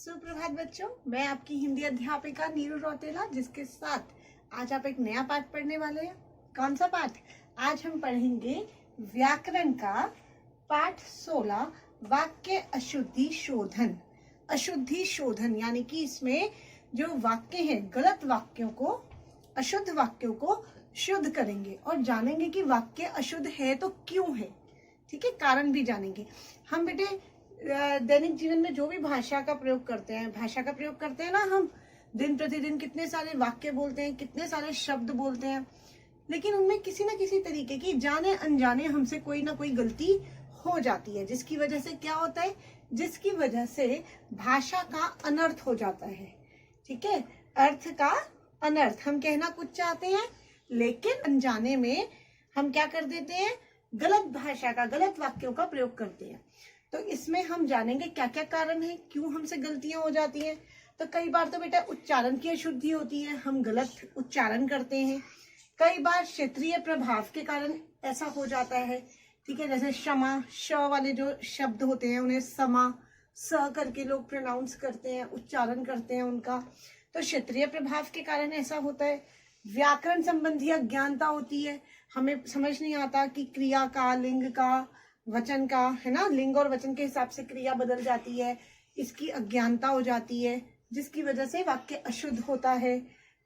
सुप्रभात बच्चों, मैं आपकी हिंदी अध्यापिका नीरू रौतेला, जिसके साथ आज आप एक नया पाठ पढ़ने वाले हैं। कौन सा पाठ? आज हम पढ़ेंगे व्याकरण का पाठ 16, वाक्य अशुद्धि शोधन। अशुद्धि शोधन यानी कि इसमें जो वाक्य हैं, गलत वाक्यों को, अशुद्ध वाक्यों को शुद्ध करेंगे और जानेंगे कि वाक्य अशुद्ध है तो क्यों है। ठीक है, कारण भी जानेंगे। हम बेटे दैनिक जीवन में जो भी भाषा का प्रयोग करते हैं ना, हम दिन प्रतिदिन कितने सारे वाक्य बोलते हैं, कितने सारे शब्द बोलते हैं, लेकिन उनमें किसी ना किसी तरीके की जाने अनजाने हमसे कोई ना कोई गलती हो जाती है, जिसकी वजह से क्या होता है, जिसकी वजह से भाषा का अनर्थ हो जाता है। ठीक है, अर्थ का अनर्थ। हम कहना कुछ चाहते हैं लेकिन अनजाने में हम क्या कर देते हैं, गलत भाषा का, गलत वाक्यों का प्रयोग करते हैं। तो इसमें हम जानेंगे क्या क्या कारण है, क्यों हमसे गलतियां हो जाती हैं। तो कई बार तो बेटा उच्चारण की अशुद्धि होती है, हम गलत उच्चारण करते हैं। कई बार क्षेत्रीय प्रभाव के कारण ऐसा हो जाता है। ठीक है, जैसे क्षमा, श वाले जो शब्द होते हैं उन्हें समा, स करके लोग प्रोनाउंस करते हैं, उच्चारण करते हैं उनका। तो क्षेत्रीय प्रभाव के कारण ऐसा होता है। व्याकरण संबंधी अज्ञानता होती है, हमें समझ नहीं आता कि क्रिया का, लिंग का, वचन का, है ना, लिंग और वचन के हिसाब से क्रिया बदल जाती है, इसकी अज्ञानता हो जाती है, जिसकी वजह से वाक्य अशुद्ध होता है।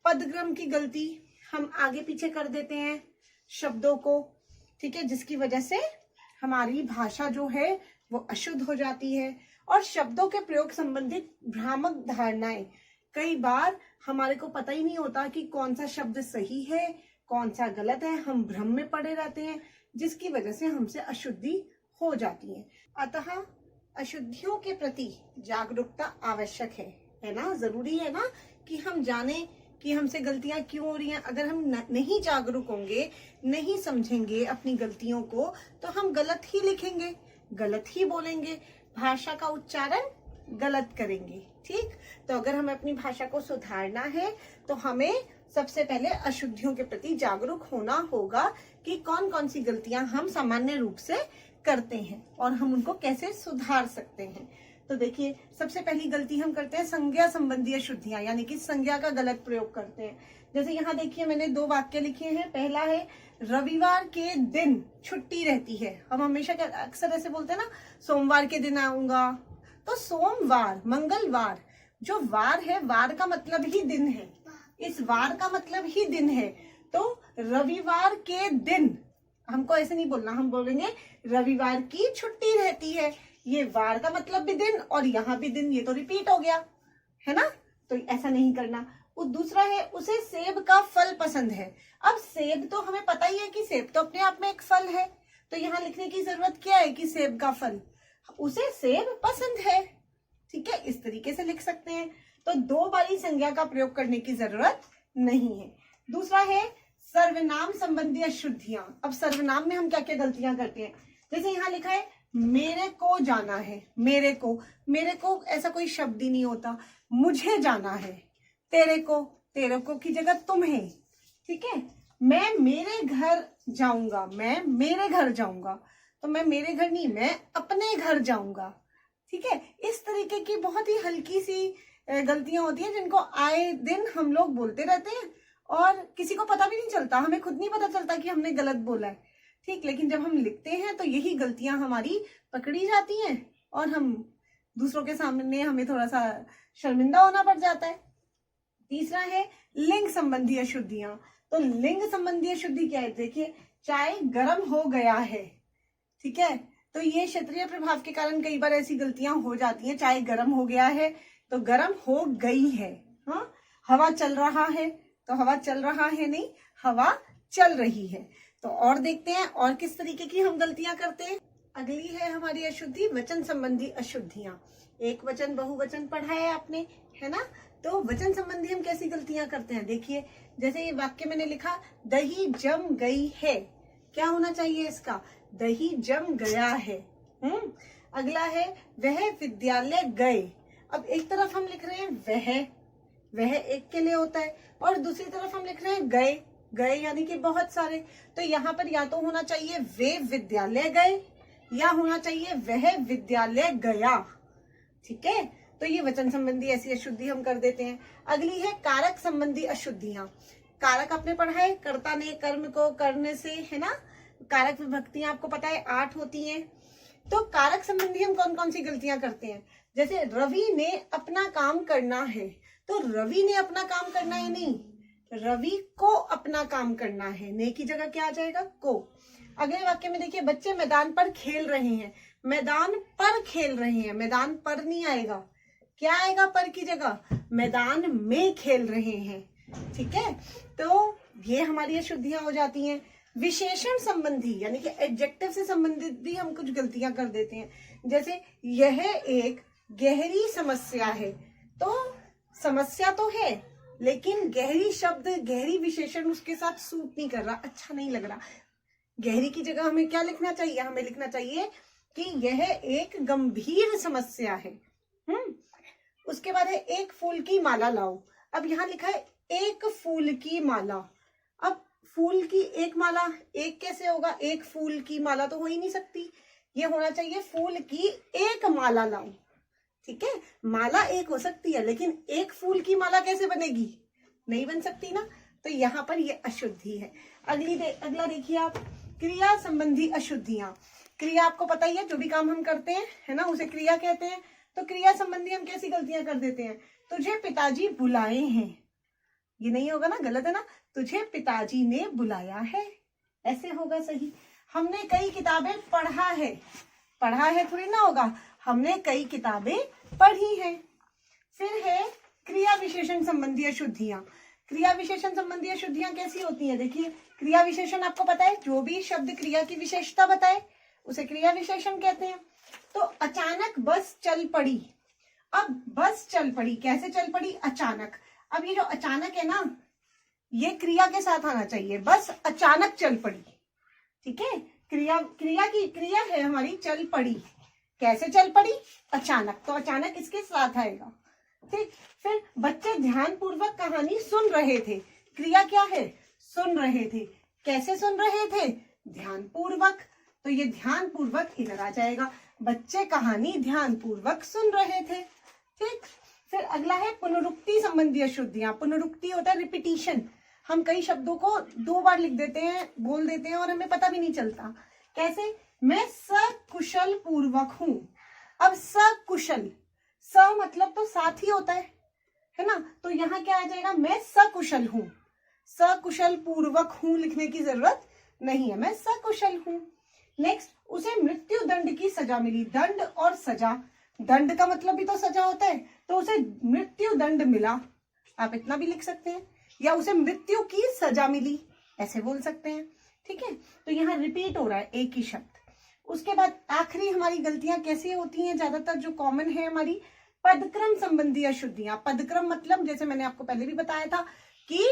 पदक्रम की गलती, हम आगे पीछे कर देते हैं शब्दों को। ठीक है, जिसकी वजह से हमारी भाषा जो है वो अशुद्ध हो जाती है। और शब्दों के प्रयोग संबंधित भ्रामक धारणाएं, कई बार हमारे को पता ही नहीं होता कि कौन सा शब्द सही है, कौन सा गलत है, हम भ्रम में पड़े रहते हैं, जिसकी वजह से हमसे अशुद्धि हो जाती है। अतः अशुद्धियों के प्रति जागरूकता आवश्यक है ना, जरूरी है ना कि हम जाने कि हमसे गलतियां क्यों हो रही हैं। अगर हम नहीं जागरूक होंगे, नहीं समझेंगे अपनी गलतियों को, तो हम गलत ही लिखेंगे, गलत ही बोलेंगे, भाषा का उच्चारण गलत करेंगे। ठीक, तो अगर हमें अपनी भाषा को सुधारना है तो हमें सबसे पहले अशुद्धियों के प्रति जागरूक होना होगा कि कौन कौन सी गलतियां हम सामान्य रूप से करते हैं और हम उनको कैसे सुधार सकते हैं। तो देखिए, सबसे पहली गलती हम करते हैं संज्ञा संबंधी अशुद्धियां, यानी कि संज्ञा का गलत प्रयोग करते हैं। जैसे यहाँ देखिए, मैंने 2 वाक्य लिखे हैं। पहला है, रविवार के दिन छुट्टी रहती है। हम हमेशा अक्सर ऐसे बोलते हैं ना, सोमवार के दिन आऊंगा। तो सोमवार, मंगलवार, जो वार है, वार का मतलब ही दिन है, इस वार का मतलब ही दिन है। तो रविवार के दिन हमको ऐसे नहीं बोलना, हम बोलेंगे रविवार की छुट्टी रहती है। ये वार का मतलब भी दिन और यहाँ भी दिन, ये तो रिपीट हो गया है ना, तो ऐसा नहीं करना। और दूसरा है, उसे सेब का फल पसंद है। अब सेब तो हमें पता ही है कि सेब तो अपने आप में एक फल है, तो यहाँ लिखने की जरूरत क्या है कि सेब का फल, उसे सेब पसंद है। ठीक है, इस तरीके से लिख सकते हैं। तो 2 बारी संज्ञा का प्रयोग करने की जरूरत नहीं है। दूसरा है सर्वनाम संबंधी अशुद्धियां। अब सर्वनाम में हम क्या क्या गलतियां करते हैं, जैसे यहाँ लिखा है मेरे को जाना है। मेरे को ऐसा कोई शब्द ही नहीं होता। मुझे जाना है, तेरे को की जगह तुम्हें। ठीक है, मैं मेरे घर जाऊंगा, मैं मेरे घर जाऊंगा, तो मैं मेरे घर नहीं, मैं अपने घर जाऊंगा। ठीक है, इस तरीके की बहुत ही हल्की सी गलतियां होती हैं, जिनको आए दिन हम लोग बोलते रहते हैं और किसी को पता भी नहीं चलता, हमें खुद नहीं पता चलता कि हमने गलत बोला है। ठीक, लेकिन जब हम लिखते हैं तो यही गलतियां हमारी पकड़ी जाती हैं और हम दूसरों के सामने हमें थोड़ा सा शर्मिंदा होना पड़ जाता है। तीसरा है लिंग संबंधी अशुद्धियां। तो लिंग संबंधी अशुद्धि क्या है, देखिए, चाय गर्म हो गया है। ठीक है, तो ये क्षेत्रीय प्रभाव के कारण कई बार ऐसी गलतियां हो जाती हैं। चाय गर्म हो गया है तो गर्म हो गई है। हाँ, हवा चल रहा है तो हवा चल रहा है नहीं, हवा चल रही है। तो और देखते हैं और किस तरीके की हम गलतियां करते हैं। अगली है हमारी अशुद्धि वचन संबंधी अशुद्धियां। एक वचन बहुवचन पढ़ा है आपने, है ना, तो वचन संबंधी हम कैसी गलतियां करते हैं। देखिए, जैसे ये वाक्य मैंने लिखा, दही जम गई है, क्या होना चाहिए इसका, दही जम गया है। अगला है वह विद्यालय गए। अब एक तरफ हम लिख रहे हैं वह एक के लिए होता है, और दूसरी तरफ हम लिख रहे हैं गए यानी कि बहुत सारे। तो यहाँ पर या तो होना चाहिए वे विद्यालय गए या होना चाहिए वह विद्यालय गया। ठीक है, तो तो ये वचन संबंधी ऐसी अशुद्धि हम कर देते हैं। अगली है कारक संबंधी अशुद्धियां। कारक आपने पढ़ा है, कर्ता ने कर्म को करने से, है ना। कारक विभक्तियां आपको पता है 8 होती हैं। तो कारक संबंधी हम कौन कौन सी गलतियां करते हैं, जैसे रवि ने अपना काम करना है, तो रवि ने अपना काम करना है नहीं, रवि को अपना काम करना है, ने की जगह क्या आ जाएगा, को। अगले वाक्य में देखिए, बच्चे मैदान पर खेल रहे हैं, मैदान पर खेल रहे हैं, मैदान पर नहीं आएगा, क्या आएगा पर की जगह, मैदान में खेल रहे हैं। ठीक है, तो ये हमारी अशुद्धियां हो जाती हैं। विशेषण संबंधी यानी कि एडजेक्टिव से संबंधित भी हम कुछ गलतियां कर देते हैं, जैसे यह एक गहरी समस्या है, तो समस्या तो है लेकिन गहरी शब्द, गहरी विशेषण उसके साथ सूट नहीं कर रहा, अच्छा नहीं लग रहा। गहरी की जगह हमें क्या लिखना चाहिए, हमें लिखना चाहिए कि यह एक गंभीर समस्या है। उसके बाद है एक फूल की माला लाओ। अब यहाँ लिखा है एक फूल की माला, अब फूल की एक माला, एक कैसे होगा, एक फूल की माला तो हो ही नहीं सकती, ये होना चाहिए फूल की एक माला लाओ। ठीक है, माला एक हो सकती है लेकिन एक फूल की माला कैसे बनेगी, नहीं बन सकती ना, तो यहाँ पर ये अशुद्धि है। अगला देखिए आप, क्रिया संबंधी अशुद्धियां। क्रिया आपको पता ही है, जो भी काम हम करते हैं, है ना, उसे क्रिया कहते हैं। तो क्रिया संबंधी हम कैसी गलतियां कर देते हैं, तुझे पिताजी बुलाए हैं, ये नहीं होगा ना, गलत है ना, तुझे पिताजी ने बुलाया है, ऐसे होगा सही। हमने कई किताबें पढ़ा है थोड़ी ना होगा, हमने कई किताबें पढ़ी हैं। फिर है क्रिया विशेषण संबंधी अशुद्धियां। क्रिया विशेषण संबंधी अशुद्धियां कैसी होती है, देखिए, क्रिया विशेषण आपको पता है, जो भी शब्द क्रिया की विशेषता बताए उसे क्रिया विशेषण कहते हैं। तो अचानक बस चल पड़ी, अब बस चल पड़ी, कैसे चल पड़ी, अचानक। अब ये जो अचानक है ना, ये क्रिया के साथ आना चाहिए, बस अचानक चल पड़ी। ठीक है, क्रिया है हमारी चल पड़ी, कैसे चल पड़ी, अचानक, तो अचानक इसके साथ आएगा। ठीक, फिर बच्चे ध्यान पूर्वक कहानी सुन रहे थे, क्रिया क्या है, सुन रहे थे, कैसे सुन रहे थे, ध्यान पूर्वक, तो ये ध्यान पूर्वक इधर आ जाएगा, बच्चे कहानी ध्यान पूर्वक सुन रहे थे। ठीक, फिर अगला है पुनरुक्ति संबंधी अशुद्धियां। पुनरुक्ति होता है रिपीटिशन, हम कई शब्दों को 2 बार लिख देते हैं, बोल देते हैं और हमें पता भी नहीं चलता। कैसे, मैं सकुशल पूर्वक हूं, अब सकुशल, स मतलब तो साथ ही होता है ना, तो यहाँ क्या आ जाएगा, मैं सकुशल हूं, सकुशल पूर्वक हूं लिखने की जरूरत नहीं है, मैं सकुशल हूं। नेक्स्ट, उसे मृत्यु दंड की सजा मिली, दंड और सजा, दंड का मतलब भी तो सजा होता है, तो उसे मृत्यु दंड मिला, आप इतना भी लिख सकते हैं, या उसे मृत्यु की सजा मिली, ऐसे बोल सकते हैं। ठीक है, तो यहाँ रिपीट हो रहा है एक ही शब्द। उसके बाद आखिरी हमारी गलतियां कैसी होती हैं, ज्यादातर जो कॉमन है हमारी, पदक्रम संबंधी अशुद्धियां। पदक्रम मतलब, जैसे मैंने आपको पहले भी बताया था कि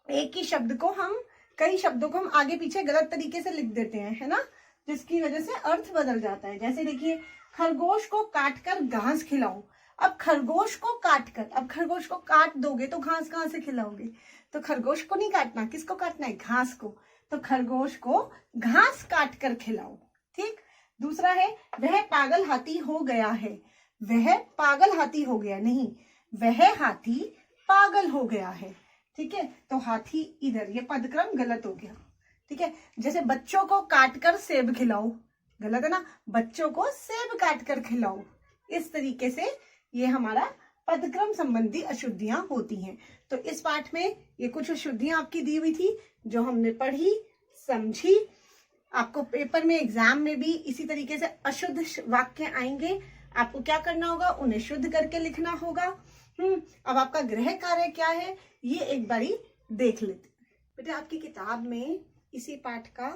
एक ही शब्द को हम, कई शब्दों को हम आगे पीछे गलत तरीके से लिख देते हैं, है ना, जिसकी वजह से अर्थ बदल जाता है। जैसे देखिए, खरगोश को काटकर घास खिलाओ, अब खरगोश को काटकर, अब खरगोश को काट दोगे तो घास कहां से खिलाओगे, तो खरगोश को नहीं काटना, किसको काटना है, घास को, तो खरगोश को घास काट कर खिलाओ। ठीक, दूसरा है वह पागल हाथी हो गया है, वह पागल हाथी हो गया नहीं, वह हाथी पागल हो गया है। ठीक है, तो हाथी इधर, ये पदक्रम गलत हो गया। ठीक है, जैसे बच्चों को काटकर सेब खिलाओ, गलत है ना, बच्चों को सेब काटकर खिलाओ, इस तरीके से ये हमारा पदक्रम संबंधी अशुद्धियां होती हैं। तो इस पाठ में ये कुछ अशुद्धियां आपकी दी हुई थी, जो हमने पढ़ी, समझी। आपको पेपर में, एग्जाम में भी इसी तरीके से अशुद्ध वाक्य आएंगे, आपको क्या करना होगा, उन्हें शुद्ध करके लिखना होगा। अब आपका गृह कार्य क्या है, ये एक बारी देख लेते। बेटा, आपकी किताब में इसी पाठ का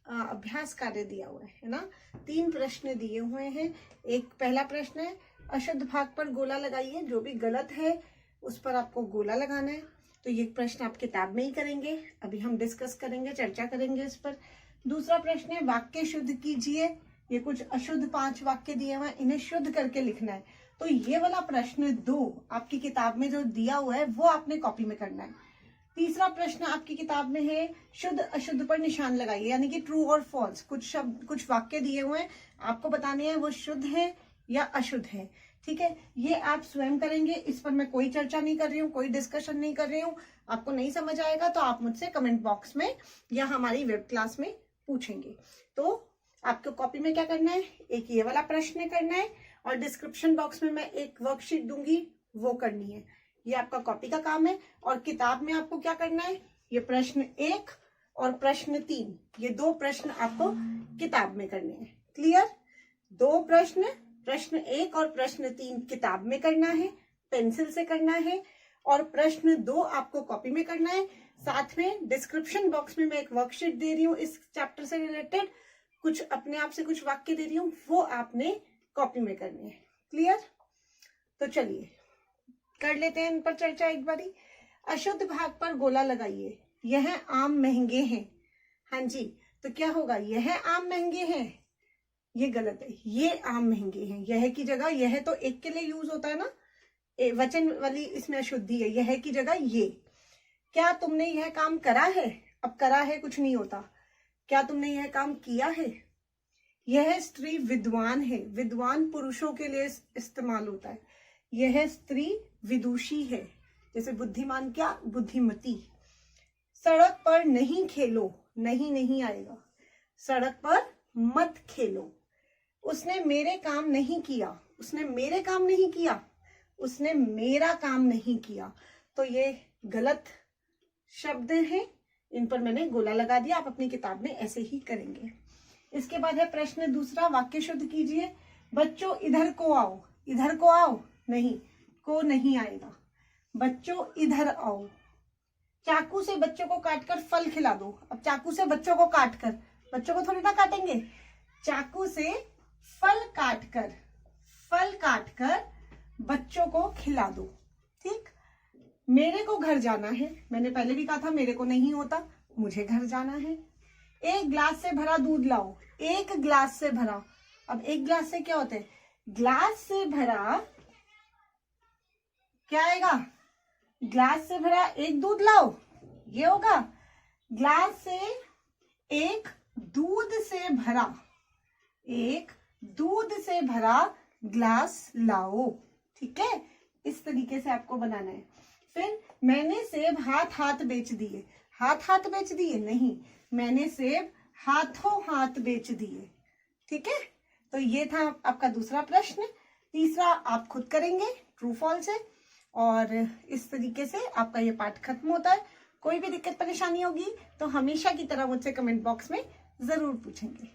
अभ्यास कार्य दिया हुआ है ना, 3 प्रश्न दिए हुए हैं। एक पहला प्रश्न है, अशुद्ध भाग पर गोला लगाइए, जो भी गलत है उस पर आपको गोला लगाना है। तो ये प्रश्न आप किताब में ही करेंगे, अभी हम डिस्कस करेंगे, चर्चा करेंगे इस पर। दूसरा प्रश्न है, वाक्य शुद्ध कीजिए, ये कुछ अशुद्ध 5 वाक्य दिए हुए हैं, इन्हें शुद्ध करके लिखना है। तो ये वाला प्रश्न 2 आपकी किताब में जो दिया हुआ है वो आपने कॉपी में करना है। तीसरा प्रश्न आपकी किताब में है, शुद्ध अशुद्ध पर निशान लगाइए, यानी कि ट्रू और फॉल्स, कुछ शब्द, कुछ वाक्य दिए हुए हैं, आपको बताने हैं वो शुद्ध है या अशुद्ध है। ठीक है, ये आप स्वयं करेंगे, इस पर मैं कोई चर्चा नहीं कर रही हूँ, कोई डिस्कशन नहीं कर रही हूँ। आपको नहीं समझ आएगा तो आप मुझसे कमेंट बॉक्स में या हमारी वेब क्लास में पूछेंगे। तो आपको कॉपी में क्या करना है, एक ये वाला प्रश्न करना है और डिस्क्रिप्शन बॉक्स में मैं एक वर्कशीट दूंगी, वो करनी है। ये आपका कॉपी का काम है। और किताब में आपको क्या करना है, ये प्रश्न 1 और प्रश्न 3, ये 2 प्रश्न आपको किताब में करने हैं। क्लियर? 2 प्रश्न, प्रश्न 1 और प्रश्न 3 किताब में करना है, पेंसिल से करना है, और प्रश्न 2 आपको कॉपी में करना है। साथ में डिस्क्रिप्शन बॉक्स में मैं एक वर्कशीट दे रही हूँ इस चैप्टर से रिलेटेड, कुछ अपने आप से कुछ वाक्य दे रही हूँ, वो आपने कॉपी में करने हैं। क्लियर? तो चलिए कर लेते हैं इन पर चर्चा एक बारी। अशुद्ध भाग पर गोला लगाइए। यह आम महंगे हैं। हाँ जी, तो क्या होगा, यह आम महंगे हैं, ये गलत है, ये आम महंगे हैं। यह की जगह, यह तो एक के लिए यूज होता है ना, वचन वाली इसमें अशुद्धि है, यह की जगह ये। क्या तुमने यह काम करा है? अब करा है कुछ नहीं होता, क्या तुमने यह काम किया है? यह स्त्री विद्वान है, विद्वान पुरुषों के लिए इस्तेमाल होता है। यह स्त्री विदुषी है, जैसे बुद्धिमान क्या, बुद्धिमती। सड़क पर नहीं खेलो, नहीं नहीं आएगा, सड़क पर मत खेलो। उसने मेरे काम नहीं किया, उसने मेरे काम नहीं किया, उसने मेरा काम नहीं किया, तो ये गलत शब्द हैं, इन पर मैंने गोला लगा दिया। आप अपनी किताब में ऐसे ही करेंगे। इसके बाद है प्रश्न दूसरा, वाक्य शुद्ध कीजिए। बच्चों इधर को आओ, इधर को आओ, नहीं, को नहीं आएगा, बच्चों इधर आओ। चाकू से बच्चों को काटकर फल खिला दो। अब चाकू से बच्चों को काटकर, बच्चों को थोड़ी ना काटेंगे, चाकू से फल काटकर, फल काटकर बच्चों को खिला दो। ठीक? मेरे को घर जाना है, मैंने पहले भी कहा था मेरे को नहीं होता, मुझे घर जाना है। एक ग्लास से भरा दूध लाओ, एक ग्लास से भरा। अब एक ग्लास से क्या होता है, ग्लास से भरा क्या आएगा, ग्लास से भरा एक दूध लाओ, ये होगा। ग्लास से एक दूध से भरा, एक दूध से भरा ग्लास लाओ। ठीक है, इस तरीके से आपको बनाना है। फिर मैंने सेब हाथ हाथ बेच दिए, हाथ हाथ बेच दिए नहीं, मैंने सेब हाथों हाथ बेच दिए। ठीक है, तो ये था आपका दूसरा प्रश्न। तीसरा आप खुद करेंगे, ट्रू फॉल्स है, और इस तरीके से आपका ये पाठ खत्म होता है। कोई भी दिक्कत परेशानी होगी तो हमेशा की तरह मुझसे कमेंट बॉक्स में जरूर पूछेंगे।